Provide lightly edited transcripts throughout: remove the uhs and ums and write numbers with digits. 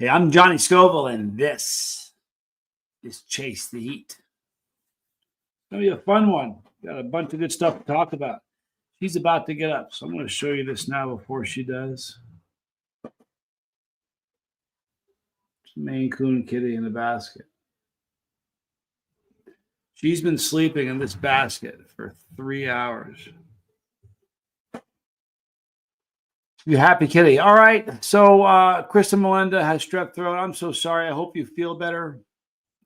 Hey, I'm Johnny Scoville, and this is Chase the Heat. It's going to be a fun one. Got a bunch of good stuff to talk about. She's about to get up, so I'm going to show you this now before she does. Maine Coon kitty in the basket. She's been sleeping in this basket for 3 hours. You happy kitty. All right. So Krista Melinda has strep throat. I'm so sorry. I hope you feel better.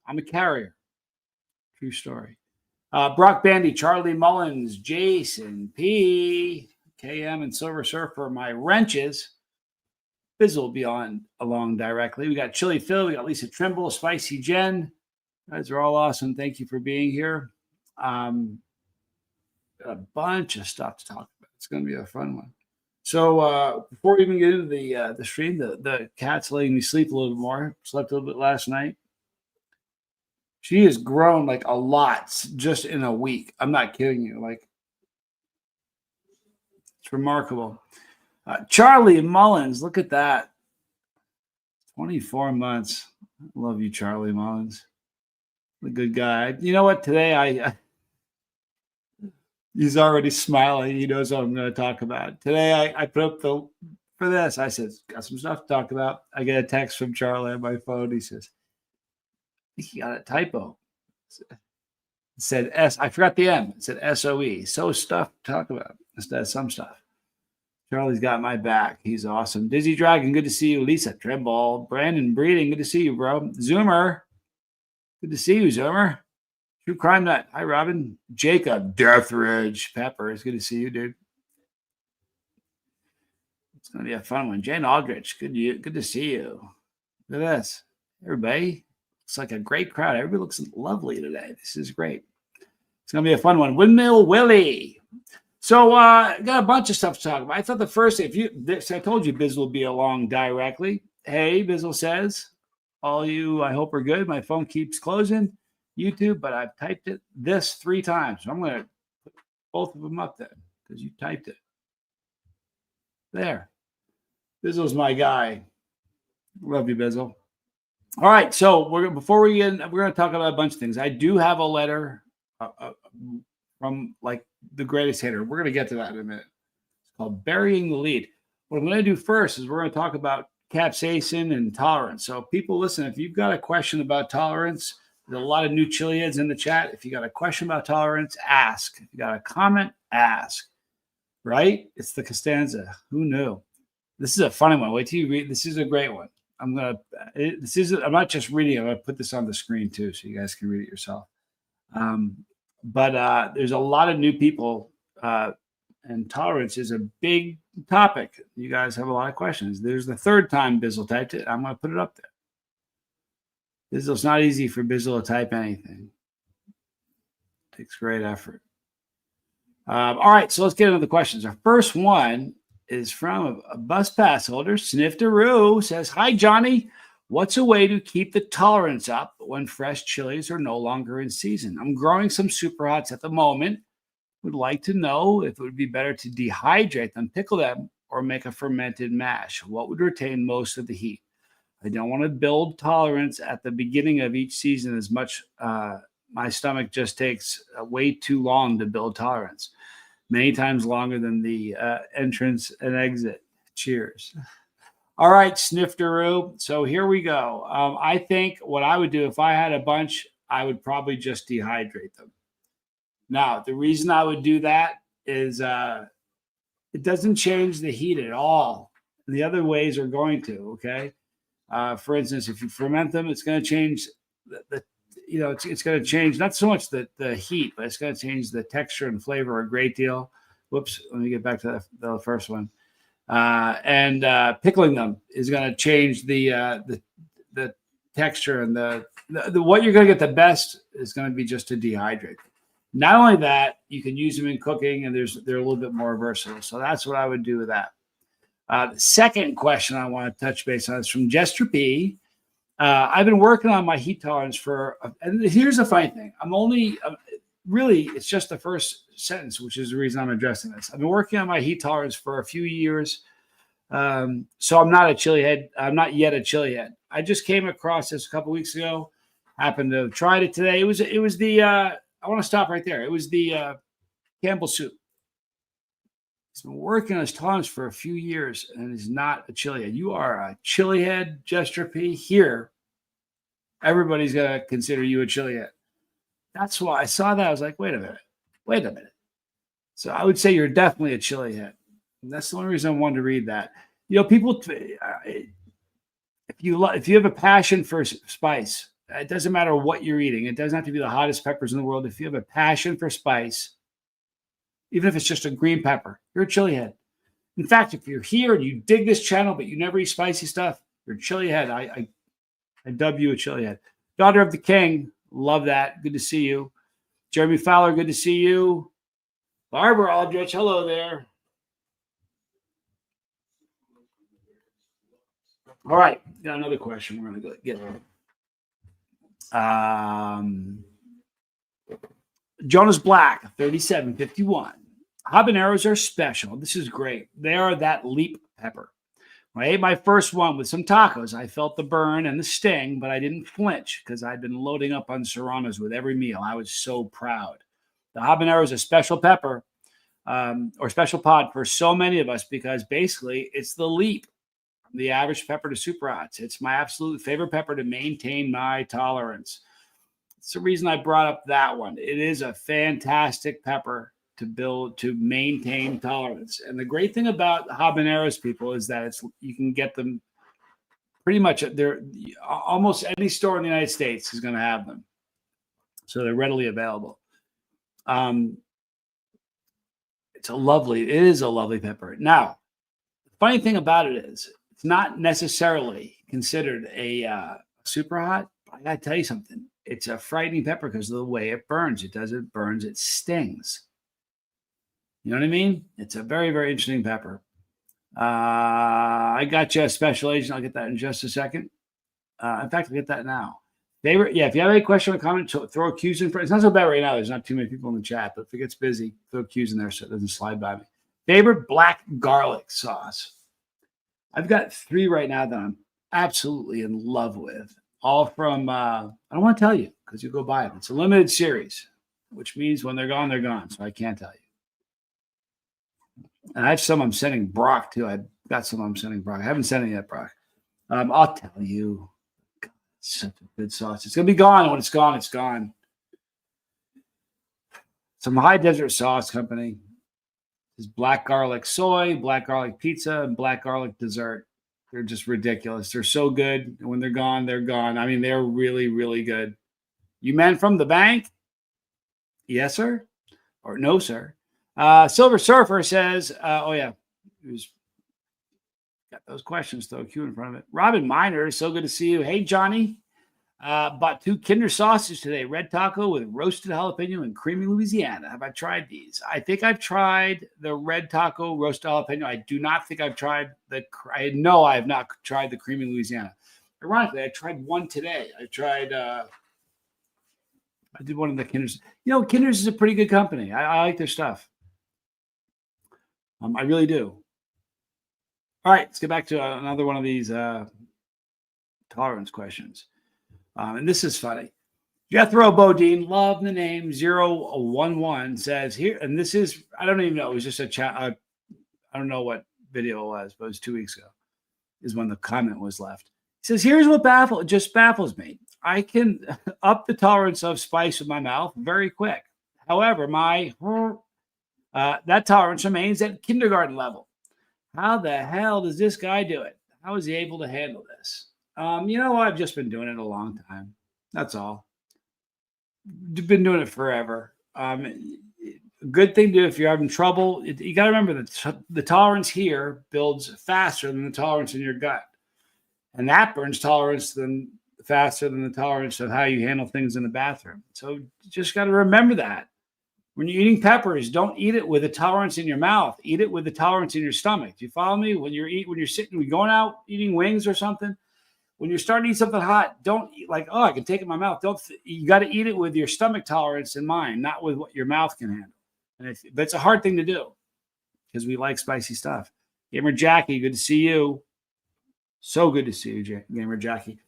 I'm a carrier. True story. Brock Bandy, Charlie Mullins, Jason P, KM, and Silver Surfer. My wrenches. Biz will be along directly. We got Chili Phil. We got Lisa Trimble, Spicy Jen. You guys are all awesome. Thank you for being here. Got a bunch of stuff to talk about. It's going to be a fun one. So before we even get into the stream, the cat's letting me sleep a little bit more. Slept a little bit last night. She has grown like a lot just in a week. I'm not kidding you. Like, it's remarkable. Charlie Mullins, look at that. 24 months. I love you, Charlie Mullins. A good guy. You know what? Today he's already smiling. He knows what I'm going to talk about. Today I put up for this. I said, got some stuff to talk about. I get a text from Charlie on my phone. He says, he got a typo. It said S. I forgot the M. It said SOE. So stuff to talk about instead of some stuff. Charlie's got my back. He's awesome. Dizzy Dragon, good to see you. Lisa Trimble. Brandon Breeding, good to see you, bro. Zoomer, good to see you, Zoomer. True Crime Nut. Hi, Robin. Jacob Deathridge Pepper. It's good to see you, dude. It's going to be a fun one. Jane Aldrich, good to see you. Look at this. Everybody. It's like a great crowd. Everybody looks lovely today. This is great. It's going to be a fun one. Windmill Willie. So got a bunch of stuff to talk about. I thought the first thing, I told you Biz will be along directly. Hey, Bizzle says, all you, I hope are good. My phone keeps closing. YouTube, but I've typed this 3 times. So I'm going to put both of them up there because you typed it. There. Bizzle's my guy. Love you, Bizzle. All right. So before we get in, we're going to talk about a bunch of things. I do have a letter from like the greatest hater. We're going to get to that in a minute. It's called Burying the Lead. What I'm going to do first is we're going to talk about capsaicin and tolerance. So people, listen, if you've got a question about tolerance, there's a lot of new chili heads in the chat. If you got a question about tolerance, ask. If you got a comment, ask. Right? It's the Costanza. Who knew? This is a funny one. Wait till you read. This is a great one. I'm not just reading it. I'm gonna put this on the screen too, so you guys can read it yourself. But there's a lot of new people, and tolerance is a big topic. You guys have a lot of questions. There's the 3rd time Bizzle typed it. I'm going to put it up there. It's not easy for Bizzle to type anything. It takes great effort. All right, so let's get into the questions. Our first one is from a bus pass holder. Snifteroo says, hi, Johnny. What's a way to keep the tolerance up when fresh chilies are no longer in season? I'm growing some super hots at the moment. Would like to know if it would be better to dehydrate them, pickle them, or make a fermented mash. What would retain most of the heat? I don't want to build tolerance at the beginning of each season as much. My stomach just takes way too long to build tolerance. Many times longer than the entrance and exit. Cheers. All right, Snifteroo. So here we go. I think what I would do if I had a bunch, I would probably just dehydrate them. Now, the reason I would do that is it doesn't change the heat at all. The other ways are going to, okay? For instance, if you ferment them, it's going to change it's going to change not so much the heat, but it's going to change the texture and flavor a great deal. Whoops, let me get back to the first one. And pickling them is going to change the texture, and the what you're going to get the best is going to be just to dehydrate. Not only that, you can use them in cooking, and they're a little bit more versatile. So that's what I would do with that. The second question I want to touch base on is from Jester P. I've been working on my heat tolerance and here's the funny thing. Really, it's just the first sentence, which is the reason I'm addressing this. I've been working on my heat tolerance for a few years. So I'm not a chili head. I'm not yet a chili head. I just came across this a couple weeks ago. Happened to have tried it today. It was the I want to stop right there. It was the Campbell soup. He's been working on his tolerance for a few years and is not a chili head. You are a chili head, Jester P. Here, everybody's going to consider you a chili head. That's why I saw that. I was like, wait a minute. So I would say you're definitely a chili head. And that's the only reason I wanted to read that. You know, people, if you have a passion for spice, it doesn't matter what you're eating. It doesn't have to be the hottest peppers in the world. If you have a passion for spice, even if it's just a green pepper, you're a chili head. In fact, if you're here and you dig this channel, but you never eat spicy stuff, you're a chili head. I dub you a chili head. Daughter of the King, love that. Good to see you. Jeremy Fowler, good to see you. Barbara Aldrich, hello there. All right, got another question. We're going to get. Jonas Black, 3751. Habaneros are special. This is great. They are that leap pepper. When I ate my first one with some tacos, I felt the burn and the sting, but I didn't flinch because I'd been loading up on serranos with every meal. I was so proud. The habanero is a special pepper or special pod for so many of us because basically it's the leap from the average pepper to super hots. It's my absolute favorite pepper to maintain my tolerance. It's the reason I brought up that one. It is a fantastic pepper to maintain tolerance. And the great thing about habaneros, people, is that you can get them pretty much almost any store in the United States is going to have them. So they're readily available. It is a lovely pepper. Now, the funny thing about it is it's not necessarily considered a super hot. I got to tell you something. It's a frightening pepper because of the way it burns. It burns, it stings. You know what I mean? It's a very, very interesting pepper. I got you a special agent. I'll get that in just a second. In fact, I'll get that now. Favorite, if you have any question or comment, throw Q's in front. It's not so bad right now. There's not too many people in the chat, but if it gets busy, throw Q's in there so it doesn't slide by me. Favorite black garlic sauce. I've got 3 right now that I'm absolutely in love with. All from, I don't want to tell you because you go buy them. It's a limited series, which means when they're gone, they're gone. So I can't tell you. And I have some I'm sending Brock too. I've got some I'm sending Brock. I haven't sent it yet, Brock. I'll tell you. God, it's such a good sauce. It's going to be gone. When it's gone, it's gone. Some High Desert Sauce Company. This black garlic soy, black garlic pizza, and black garlic dessert. They're just ridiculous. They're so good. And when they're gone, they're gone. I mean, they're really, really good. You men from the bank? Yes, sir. Or no, sir. Silver Surfer says, oh, yeah. Who's got those questions, though. Q in front of it. Robin Miner, so good to see you. Hey, Johnny. Bought 2 Kinder sausages today. Red taco with roasted jalapeno and creamy Louisiana. Have I tried these? I think I've tried the red taco roasted jalapeno. I do not think I've tried I know I have not tried the creamy Louisiana. Ironically, I tried one today. I did one of the Kinders. You know, Kinders is a pretty good company. I like their stuff. I really do. All right, let's get back to another one of these tolerance questions. And this is funny. Jethro Bodine, love the name 011, says here, and this is, I don't even know, it was just a chat. I don't know what video it was, but it was 2 weeks ago, is when the comment was left. He says, here's what baffles me. I can up the tolerance of spice with my mouth very quick. However, that tolerance remains at kindergarten level. How the hell does this guy do it? How is he able to handle this? You know, I've just been doing it a long time. That's all. Been doing it forever. Good thing to do if you're having trouble. You got to remember that the tolerance here builds faster than the tolerance in your gut. And that burns tolerance faster than the tolerance of how you handle things in the bathroom. So you just got to remember that. When you're eating peppers, don't eat it with a tolerance in your mouth. Eat it with a tolerance in your stomach. Do you follow me? When you're going out eating wings or something, when you're starting to eat something hot, don't eat like, oh, I can take it in my mouth. You got to eat it with your stomach tolerance in mind, not with what your mouth can handle. But it's a hard thing to do because we like spicy stuff. Gamer Jackie, good to see you. So good to see you, Gamer Jackie.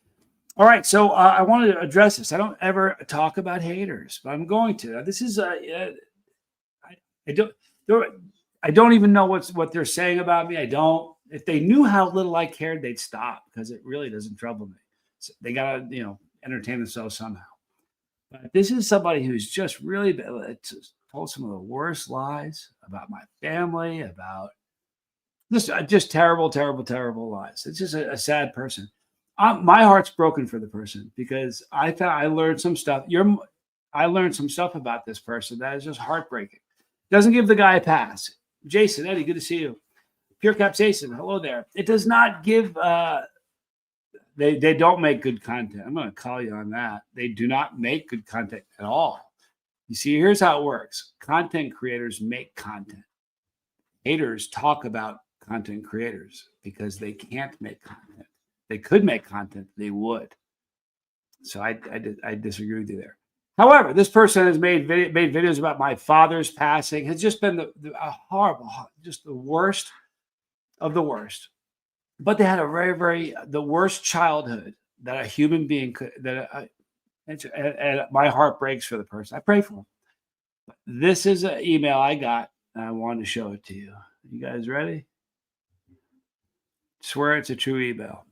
All right, so I wanted to address this. I don't ever talk about haters, but I'm going to. This is I don't even know what they're saying about me. I don't. If they knew how little I cared, they'd stop because it really doesn't trouble me. So they gotta entertain themselves somehow. But this is somebody who's just really told some of the worst lies about my family, about just terrible, terrible, terrible lies. It's just a sad person. My heart's broken for the person because I thought I learned some stuff. I learned some stuff about this person that is just heartbreaking. Doesn't give the guy a pass. Jason, Eddie, good to see you. Pure Caps Jason, hello there. It does not give. They don't make good content. I'm going to call you on that. They do not make good content at all. You see, here's how it works. Content creators make content. Haters talk about content creators because they can't make content. They could make content, they would. So I disagree with you there. However, this person has made videos about my father's passing. Has just been a horrible, just the worst of the worst. But they had a very the worst childhood that a human being could. And my heart breaks for the person. I pray for him. This is an email I got, and I wanted to show it to you. You guys ready? Swear it's a true email.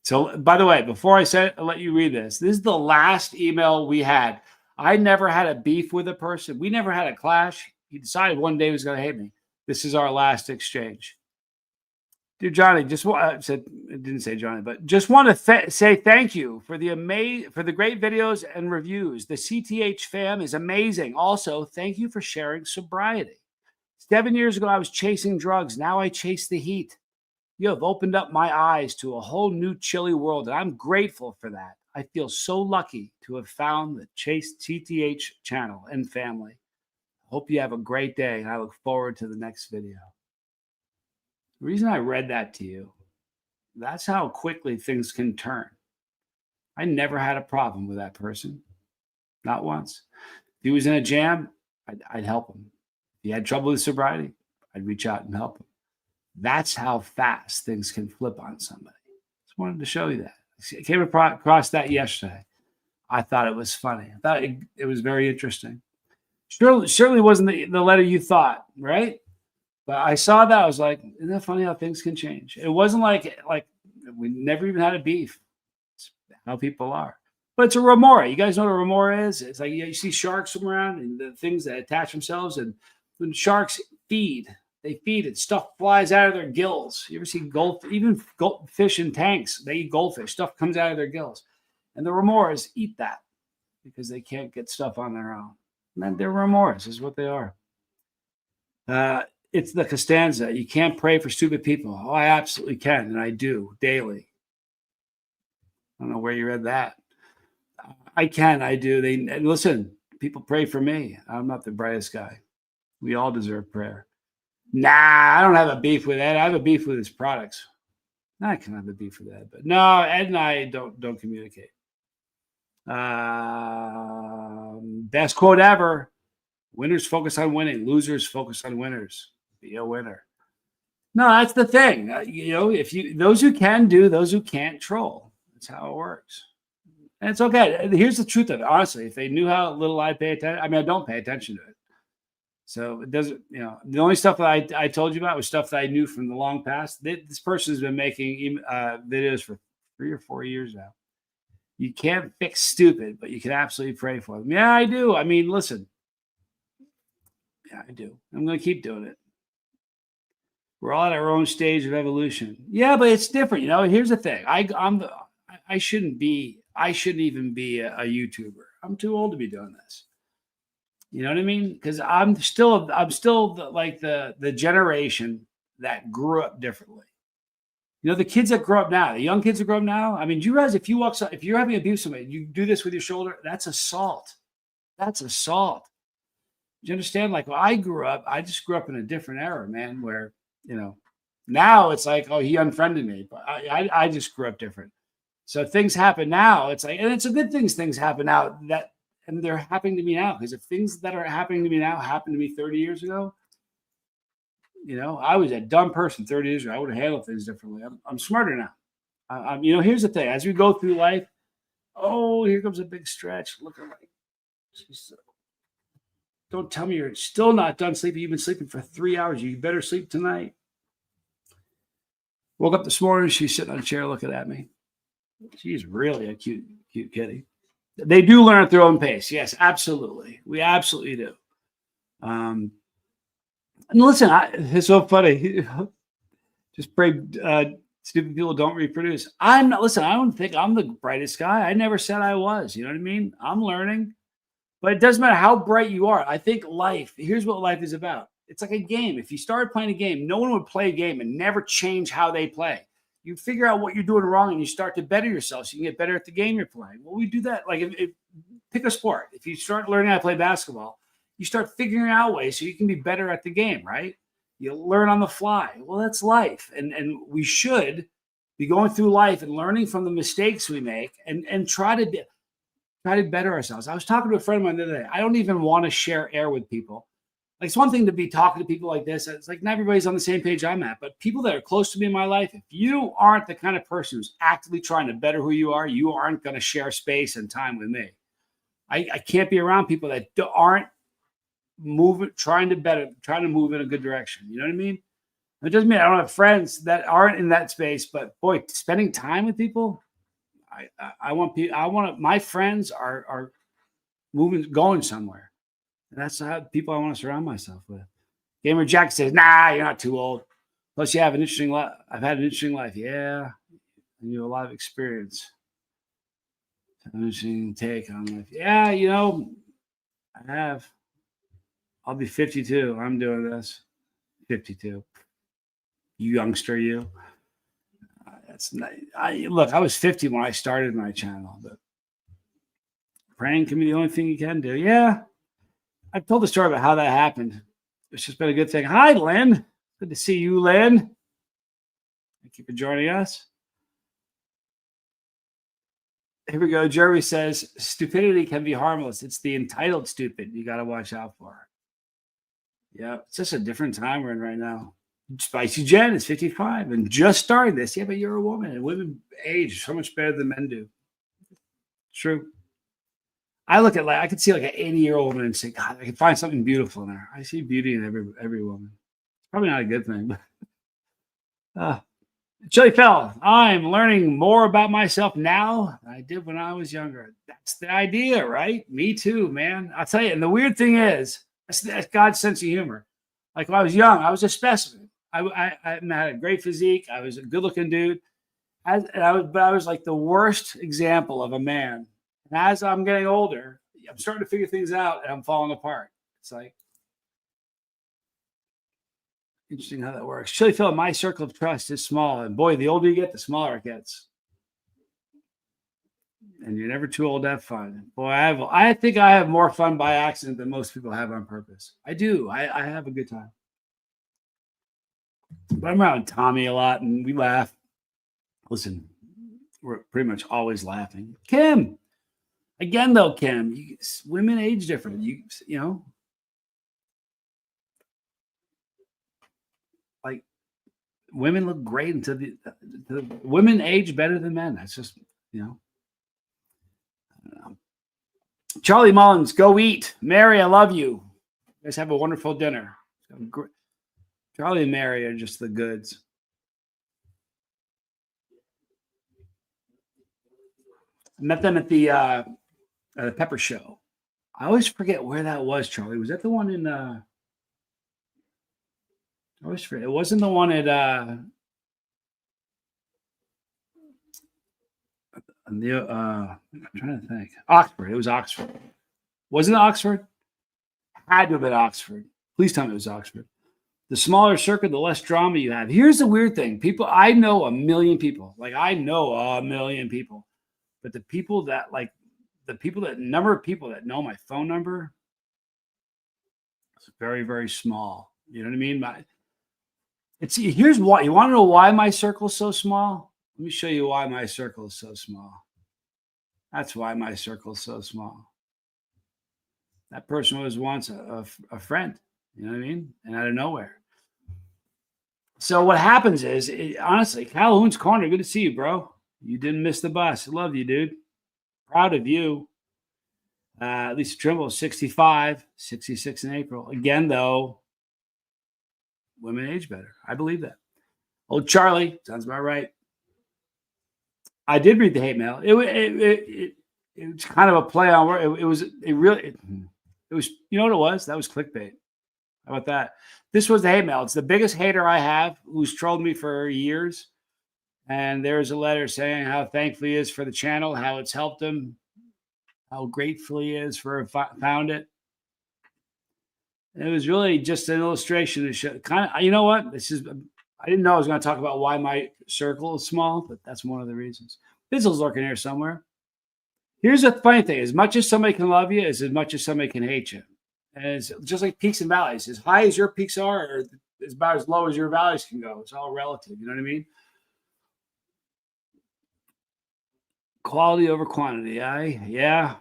So, by the way, before I let you read this is the last email we had. I never had a beef with a person. We never had a clash. He decided one day he was going to hate me. This is our last exchange. Dear Johnny, it didn't say Johnny, but just want to say thank you for the great videos and reviews. The CTH fam is amazing. Also, thank you for sharing sobriety. 7 years ago, I was chasing drugs. Now I chase the heat. You have opened up my eyes to a whole new chilly world, and I'm grateful for that. I feel so lucky to have found the Chase CTH channel and family. Hope you have a great day, and I look forward to the next video. The reason I read that to you, that's how quickly things can turn. I never had a problem with that person. Not once. If he was in a jam, I'd help him. If he had trouble with sobriety, I'd reach out and help him. That's how fast things can flip on somebody. Just wanted to show you that. I came across that yesterday. I thought it was funny. I thought it was very interesting. Certainly wasn't the letter you thought, right? But I saw that. I was like, isn't that funny how things can change? It wasn't like we never even had a beef. It's how people are. But it's a remora. You guys know what a remora is? It's like you see sharks swim around and the things that attach themselves. And when sharks feed, they feed it. Stuff flies out of their gills. You ever see even fish in tanks? They eat goldfish. Stuff comes out of their gills. And the remoras eat that because they can't get stuff on their own. And then they're remoras is what they are. It's the Costanza. You can't pray for stupid people. Oh, I absolutely can, and I do daily. I don't know where you read that. I can, I do. And listen, people pray for me. I'm not the brightest guy. We all deserve prayer. Nah, I don't have a beef with Ed. I have a beef with his products. I can have a beef with Ed, but no, Ed and I don't communicate. Best quote ever. Winners focus on winning. Losers focus on winners. Be a winner. No, that's the thing. If those who can do, those who can't troll. That's how it works. And it's okay. Here's the truth of it. Honestly, if they knew how little I pay attention, I don't pay attention to it. So it doesn't, the only stuff that I told you about was stuff that I knew from the long past. This person has been making videos for 3 or 4 years now. You can't fix stupid, but you can absolutely pray for them. Yeah, I do. Listen. Yeah, I do. I'm going to keep doing it. We're all at our own stage of evolution. Yeah, but it's different. Here's the thing. I shouldn't even be a YouTuber. I'm too old to be doing this. You know what I mean? Because I'm still the generation that grew up differently. The kids that grow up now, the young kids that grow up now. Do you realize if you're having abuse somebody, you do this with your shoulder, that's assault. That's assault. Do you understand? Like when I grew up, I just grew up in a different era, man, where, now it's like, oh, he unfriended me, but I just grew up different. So things happen now. It's like, and it's a good thing things happen now and they're happening to me now. Because if things that are happening to me now happened to me 30 years ago, I was a dumb person 30 years ago. I would have handled things differently. I'm smarter now. Here's the thing. As we go through life, oh, here comes a big stretch. Look at like, don't tell me you're still not done sleeping. You've been sleeping for 3 hours. You better sleep tonight. Woke up this morning. She's sitting on a chair looking at me. She's really a cute kitty. They do learn at their own pace. Yes, absolutely. We absolutely do. And listen, it's so funny. Just pray stupid people don't reproduce. I'm not, listen, I don't think I'm the brightest guy. I never said I was. You know what I mean? I'm learning. But it doesn't matter how bright you are. I think here's what life is about. It's like a game. If you started playing a game, no one would play a game and never change how they play. You figure out what you're doing wrong and you start to better yourself so you can get better at the game you're playing. Well, we do that. Like, if pick a sport. If you start learning how to play basketball, you start figuring out ways so you can be better at the game, right? You learn on the fly. Well, that's life. And we should be going through life and learning from the mistakes we make and try to better ourselves. I was talking to a friend of mine the other day. I don't even want to share air with people. Like, it's one thing to be talking to people like this. It's like not everybody's on the same page I'm at, but people that are close to me in my life, if you aren't the kind of person who's actively trying to better who you aren't going to share space and time with me. I can't be around people that aren't trying to move in a good direction. You know what I mean? It doesn't mean I don't have friends that aren't in that space, but boy, spending time with people, I want my friends are going somewhere. And that's how people I want to surround myself with. Gamer Jack says, nah, you're not too old. Plus, you have an interesting life. I've had an interesting life. Yeah. And you have a lot of experience. An interesting take on life. Yeah, I have. I'll be 52. I'm doing this. 52. You youngster, you. That's nice. Look, I was 50 when I started my channel, but praying can be the only thing you can do. Yeah. I've told the story about how that happened. It's just been a good thing. Hi, Lynn. Good to see you, Lynn. Thank you for joining us. Here we go. Jerry says, stupidity can be harmless. It's the entitled stupid you got to watch out for. Yeah, it's just a different time we're in right now. Spicy Jen is 55 and just started this. Yeah, but you're a woman and women age so much better than men do. True. I look at I could see like an 80-year-old woman and say, God, I can find something beautiful in her. I see beauty in every woman. It's probably not a good thing, but Chili Fell, I'm learning more about myself now than I did when I was younger. That's the idea, right? Me too, man. I'll tell you. And the weird thing is, that's God's sense of humor. Like when I was young, I was a specimen. I had a great physique. I was a good-looking dude. But I was like the worst example of a man. And as I'm getting older, I'm starting to figure things out and I'm falling apart. It's like, interesting how that works. Chili Phil, my circle of trust is small. And boy, the older you get, the smaller it gets. And you're never too old to have fun. Boy, I think I have more fun by accident than most people have on purpose. I do. I have a good time. But I'm around Tommy a lot and we laugh. Listen, we're pretty much always laughing. Kim. Again, though, Kim, women age different. You know, like women look great until the women age better than men. That's just, I don't know. Charlie Mullins, go eat. Mary, I love you. You guys have a wonderful dinner. Charlie and Mary are just the goods. I met them at the Pepper Show. I always forget where that was, Charlie. Was that the one in I always forget. It wasn't the one at I'm trying to think. Oxford. It was Oxford. Wasn't it Oxford? Had to have been Oxford. Please tell me it was Oxford. The smaller circuit, the less drama you have. Here's the weird thing. I know a million people. Like I know a million people. But the number of people that know my phone number is very, very small. You know what I mean? Here's why. You want to know why my circle is so small? Let me show you why my circle is so small. That's why my circle is so small. That person was once a friend. You know what I mean? And out of nowhere. So what happens is, honestly, Calhoun's Corner, good to see you, bro. You didn't miss the bus. I love you, dude. Proud of you. Lisa Trimble, 65, 66 in April. Again, though, women age better. I believe that. Old Charlie, sounds about right. I did read the hate mail. It was kind of a play on word. It was you know what it was? That was clickbait. How about that? This was the hate mail. It's the biggest hater I have, who's trolled me for years. And there's a letter saying how thankful he is for the channel, how it's helped him, how grateful he is for found it. And it was really just an illustration to show kind of, you know what? I didn't know I was going to talk about why my circle is small, but that's one of the reasons. Bizzle's lurking here somewhere. Here's the funny thing. As much as somebody can love you, is as much as somebody can hate you. And it's just like peaks and valleys. As high as your peaks are, or it's about as low as your valleys can go. It's all relative. You know what I mean? Quality over quantity. Yeah.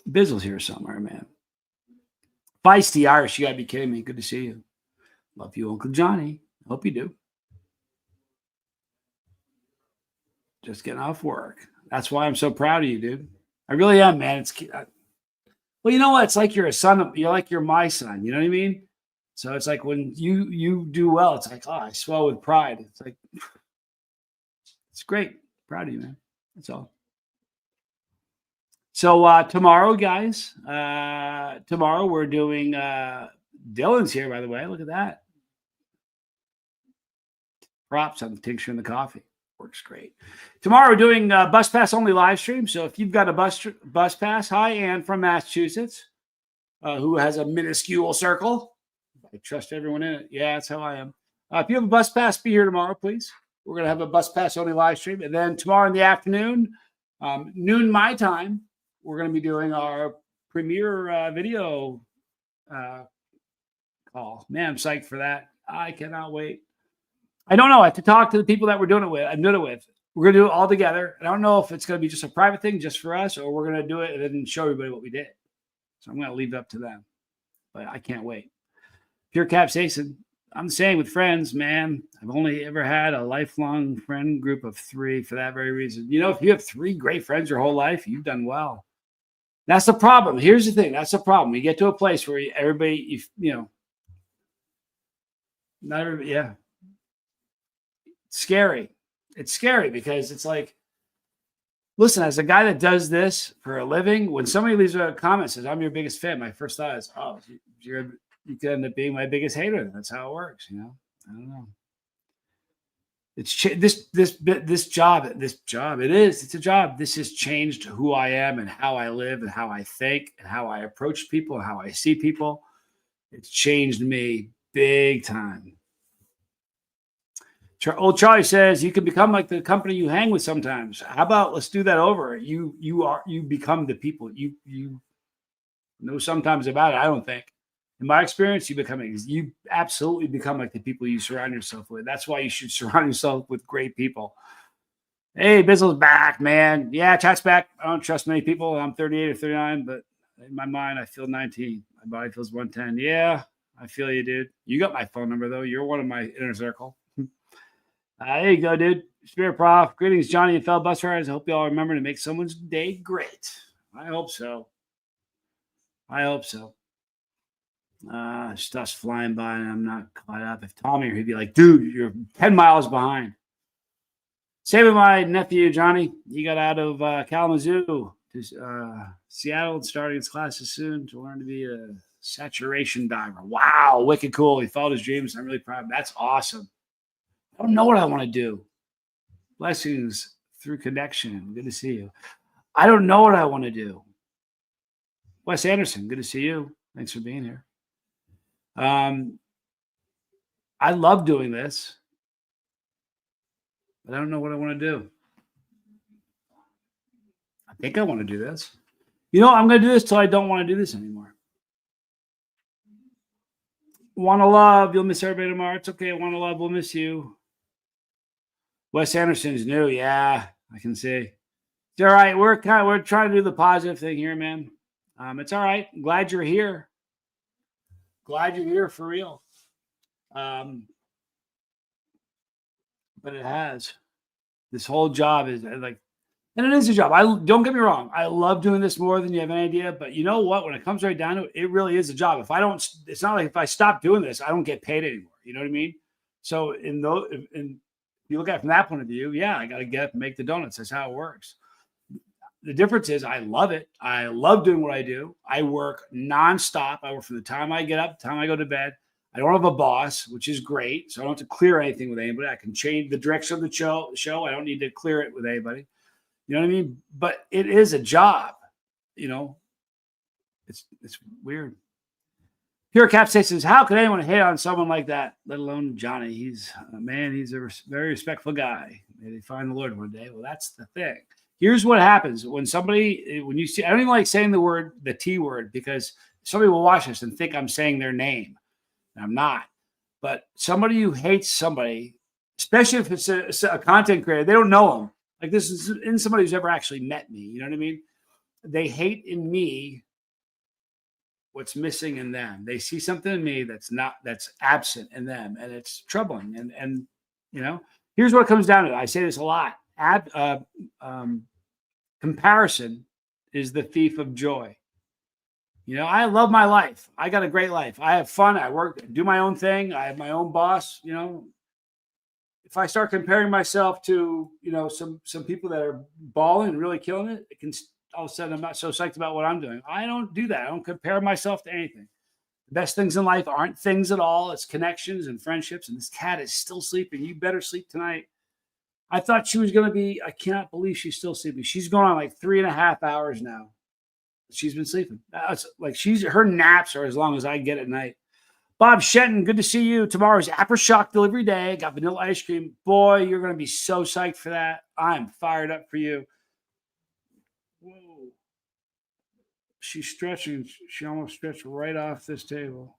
Bizzle's here somewhere, man. Feisty Irish. You got to be kidding me. Good to see you. Love you, Uncle Johnny. Hope you do. Just getting off work. That's why I'm so proud of you, dude. I really am, man. Well, you know what? It's like you're a son. You're like you're my son. You know what I mean? So it's like when you do well, it's like, oh, I swell with pride. It's like, it's great. Proud of you, man. That's all. So tomorrow, guys, tomorrow we're doing Dylan's here, by the way. Look at that. Props on the tincture and the coffee. Works great. Tomorrow we're doing Bus Pass only live stream. So if you've got a bus pass, hi, Ann from Massachusetts, who has a minuscule circle. I trust everyone in it. Yeah, that's how I am. If you have a bus pass, be here tomorrow, please. We're going to have a Bus Pass only live stream. And then tomorrow in the afternoon, noon my time, we're going to be doing our premiere video call. Man, I'm psyched for that. I cannot wait. I don't know. I have to talk to the people that we're doing it with. I'm doing it with. We're going to do it all together. I don't know if it's going to be just a private thing just for us, or we're going to do it and then show everybody what we did. So I'm going to leave it up to them. But I can't wait. Pure capsaicin. I'm the same with friends, man. I've only ever had a lifelong friend group of 3 for that very reason. You know, if you have 3 great friends your whole life, you've done well. That's the problem. Here's the thing. That's the problem. You get to a place where everybody, you know, not everybody, yeah. It's scary. It's scary because it's like, listen, as a guy that does this for a living, when somebody leaves a comment and says, I'm your biggest fan, my first thought is, oh, you could end up being my biggest hater. That's how it works, you know? I don't know. It's this job. It's a job. This has changed who I am and how I live and how I think and how I approach people and how I see people. It's changed me big time. Old Charlie says you can become like the company you hang with sometimes. How about let's do that over? You become the people you know sometimes about it. I don't think. In my experience, you absolutely become like the people you surround yourself with. That's why you should surround yourself with great people. Hey, Bizzle's back, man. Yeah, chat's back. I don't trust many people. I'm 38 or 39, but in my mind, I feel 19. My body feels 110. Yeah, I feel you, dude. You got my phone number, though. You're one of my inner circle. There you go, dude. Spirit Prof. Greetings, Johnny and fellow bus riders. I hope you all remember to make someone's day great. I hope so. Stuff's flying by and I'm not caught up. If Tommy, he'd be like, dude, you're 10 miles behind. Saving my nephew, Johnny. He got out of Kalamazoo to Seattle and starting his classes soon to learn to be a saturation diver. Wow, wicked cool. He followed his dreams. I'm really proud of him. That's awesome. I don't know what I want to do. Blessings through connection. Good to see you. I don't know what I want to do. Wes Anderson, good to see you. Thanks for being here. I love doing this, but I don't know what I want to do. I think I want to do this. You know, I'm going to do this till I don't want to do this anymore. Want to love. You'll miss everybody tomorrow. It's okay. Want to love. We'll miss you. Wes Anderson's new. Yeah, I can see. It's all right. We're trying to do the positive thing here, man. It's all right. I'm glad you're here. glad you're here for real. But it has. This whole job is like, and it is a job. Don't get me wrong. I love doing this more than you have any idea. But you know what? When it comes right down to it, it really is a job. If I don't, it's not like if I stop doing this, I don't get paid anymore. You know what I mean? So if you look at it from that point of view, yeah, I got to get up and make the donuts. That's how it works. The difference is I love it. I love doing what I do. I work nonstop. I work from the time I get up, the time I go to bed. I don't have a boss, which is great. So I don't have to clear anything with anybody. I can change the direction of the show. I don't need to clear it with anybody. You know what I mean? But it is a job. You know, it's weird. Pure Cap says, how could anyone hate on someone like that, let alone Johnny? He's a man. He's a very respectful guy. May they find the Lord one day. Well, that's the thing. Here's what happens when you see, I don't even like saying the T word, because somebody will watch this and think I'm saying their name. And I'm not. But somebody who hates somebody, especially if it's a content creator, they don't know them. Like, this is in somebody who's ever actually met me. You know what I mean? They hate in me what's missing in them. They see something in me that's absent in them, and it's troubling. And you know, here's what it comes down to. I say this a lot. Comparison is the thief of joy. You know, I love my life. I got a great life. I have fun. I work, do my own thing. I have my own boss. You know, if I start comparing myself to, you know, some people that are balling and really killing it, it can all of a sudden I'm not so psyched about what I'm doing. I don't do that. I don't compare myself to anything. The best things in life aren't things at all. It's connections and friendships. And this cat is still sleeping. You better sleep tonight. I thought she was going to be, I cannot believe she's still sleeping. She's going on like 3.5 hours now. She's been sleeping. It's like her naps are as long as I get at night. Bob Shenton, good to see you. Tomorrow's Aftershock delivery day. Got vanilla ice cream. Boy, you're going to be so psyched for that. I'm fired up for you. Whoa. She's stretching. She almost stretched right off this table.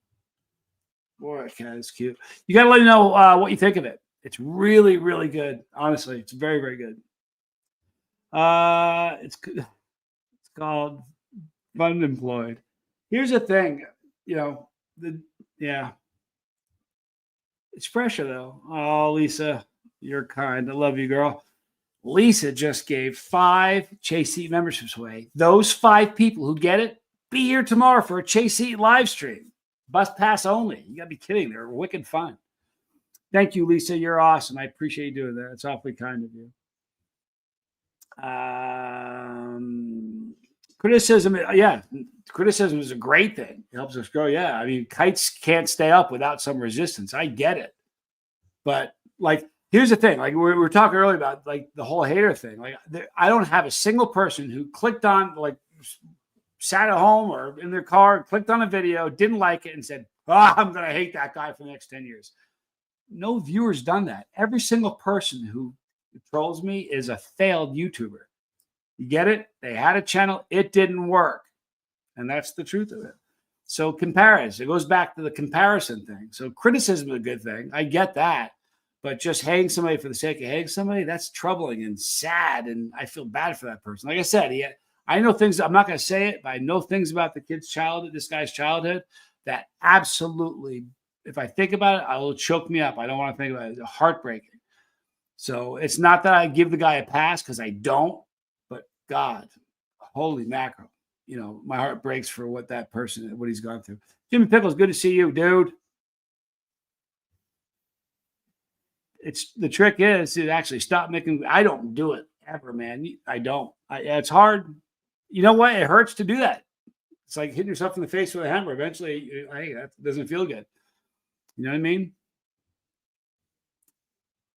Boy, that cat is cute. You got to let me know what you think of it. It's really, really good. Honestly, it's very, very good. It's called Fund Employed. Here's the thing, you know, it's pressure though. Oh, Lisa, you're kind. I love you, girl. Lisa just gave 5 Chase Seat memberships away. Those 5 people who get it, be here tomorrow for a Chase Seat live stream. Bus pass only. You gotta be kidding. They're wicked fun. Thank you, Lisa. You're awesome. I appreciate you doing that. It's awfully kind of you. Criticism, criticism is a great thing. It helps us grow. Yeah, I mean, kites can't stay up without some resistance. I get it. But, like, here's the thing. Like, we were talking earlier about, like, the whole hater thing. Like, I don't have a single person who clicked on, like, sat at home or in their car, clicked on a video, didn't like it, and said, I'm going to hate that guy for the next 10 years. No viewer's done that. Every single person who trolls me is a failed YouTuber. You get it? They had a channel. It didn't work. And that's the truth of it. So comparison. It goes back to the comparison thing. So criticism is a good thing. I get that. But just hating somebody for the sake of hating somebody, that's troubling and sad. And I feel bad for that person. Like I said, I know things. I'm not going to say it, but I know things about this guy's childhood that absolutely, if I think about it, it will choke me up. I don't want to think about it. It's heartbreaking. So it's not that I give the guy a pass, because I don't. God, holy mackerel. You know, my heart breaks for what he's gone through. Jimmy Pickles, good to see you, dude. The trick is to actually stop making, I don't do it ever, man. I don't. It's hard. You know what? It hurts to do that. It's like hitting yourself in the face with a hammer. Eventually, hey, that doesn't feel good. You know what I mean?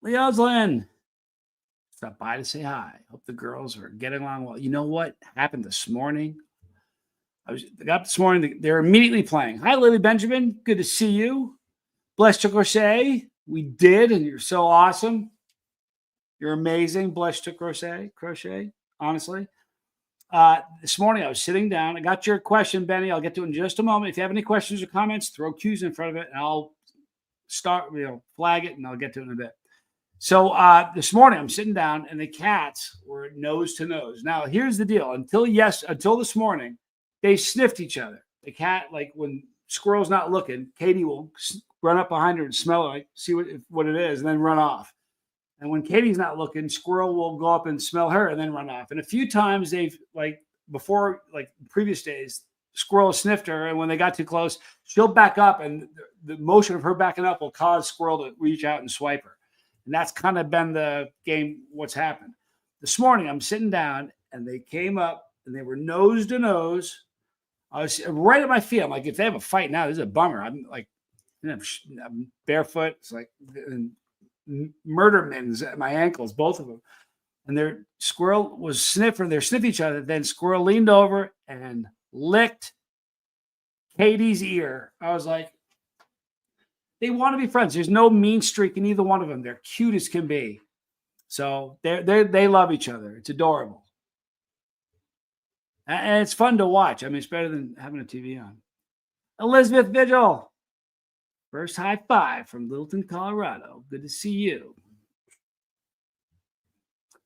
Leo's Lynn. Stop by to say hi. Hope the girls are getting along well. You know what happened this morning? I got up this morning. They're immediately playing. Hi, Lily Benjamin. Good to see you. Blessed to crochet. We did, and you're so awesome. You're amazing. Blessed to crochet. Honestly, this morning I was sitting down. I got your question, Benny. I'll get to it in just a moment. If you have any questions or comments, throw Q's in front of it, and I'll flag it, and I'll get to it in a bit. So this morning I'm sitting down and the cats were nose to nose. Now here's the deal. Until this morning, they sniffed each other. The cat, like when squirrel's not looking, Katie will run up behind her and smell it, like see what it is, and then run off. And when Katie's not looking, squirrel will go up and smell her and then run off. And a few times they've before previous days, squirrel sniffed her, and when they got too close, she'll back up, and the motion of her backing up will cause squirrel to reach out and swipe her. And that's kind of been the game. What's happened this morning? I'm sitting down, and they came up, and they were nose to nose. I was right at my feet. I'm like, if they have a fight now, this is a bummer. I'm like, I'm barefoot. It's like murder mittens at my ankles, both of them. And their squirrel was sniffing. They're sniffing each other. Then squirrel leaned over and licked Katie's ear. I was like, they want to be friends. There's no mean streak in either one of them. They're cute as can be. So they love each other. It's adorable. And it's fun to watch. I mean, it's better than having a TV on. Elizabeth Vigil. First high five from Littleton, Colorado. Good to see you.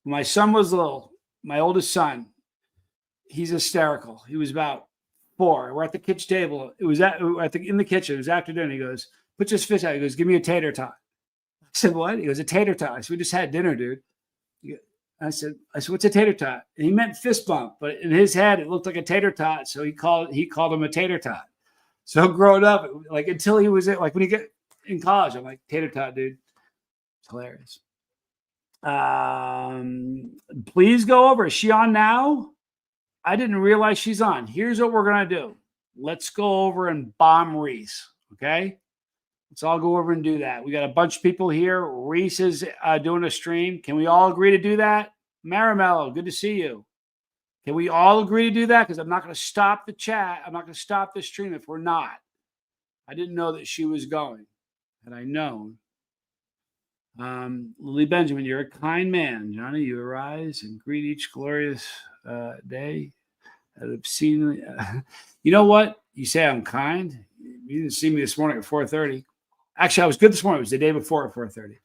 When my son was little, my oldest son, he's hysterical. He was about 4. We're at the kitchen table. It was in the kitchen. It was after dinner. He goes, put this fish out. He goes, give me a tater tot. I said, what? He goes, a tater tot. I said, we just had dinner, dude. I said, what's a tater tot? And he meant fist bump, but in his head, it looked like a tater tot. So he called him a tater tot. So growing up, like until he was like when he get in college, I'm like, tater tot, dude. It's hilarious. Please go over. Is she on now? I didn't realize she's on. Here's what we're going to do. Let's go over and bomb Reese. Okay. Let's all go over and do that. We got a bunch of people here. Reese is doing a stream. Can we all agree to do that? Marimello, good to see you. Can we all agree to do that? Because I'm not going to stop the chat. I'm not going to stop the stream if we're not. I didn't know that she was going. Had I known. Lily Benjamin, you're a kind man. Johnny, you arise and greet each glorious day. Obscenely. You know what? You say I'm kind. You didn't see me this morning at 4:30. Actually, I was good this morning. It was the day before at 4:30.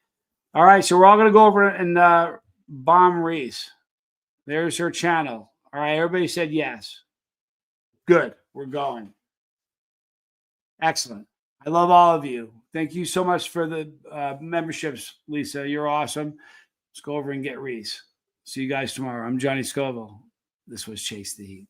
All right, so we're all going to go over and bomb Reese. There's her channel. All right, everybody said yes. Good. We're going. Excellent. I love all of you. Thank you so much for the memberships, Lisa. You're awesome. Let's go over and get Reese. See you guys tomorrow. I'm Johnny Scoville. This was Chase the Heat.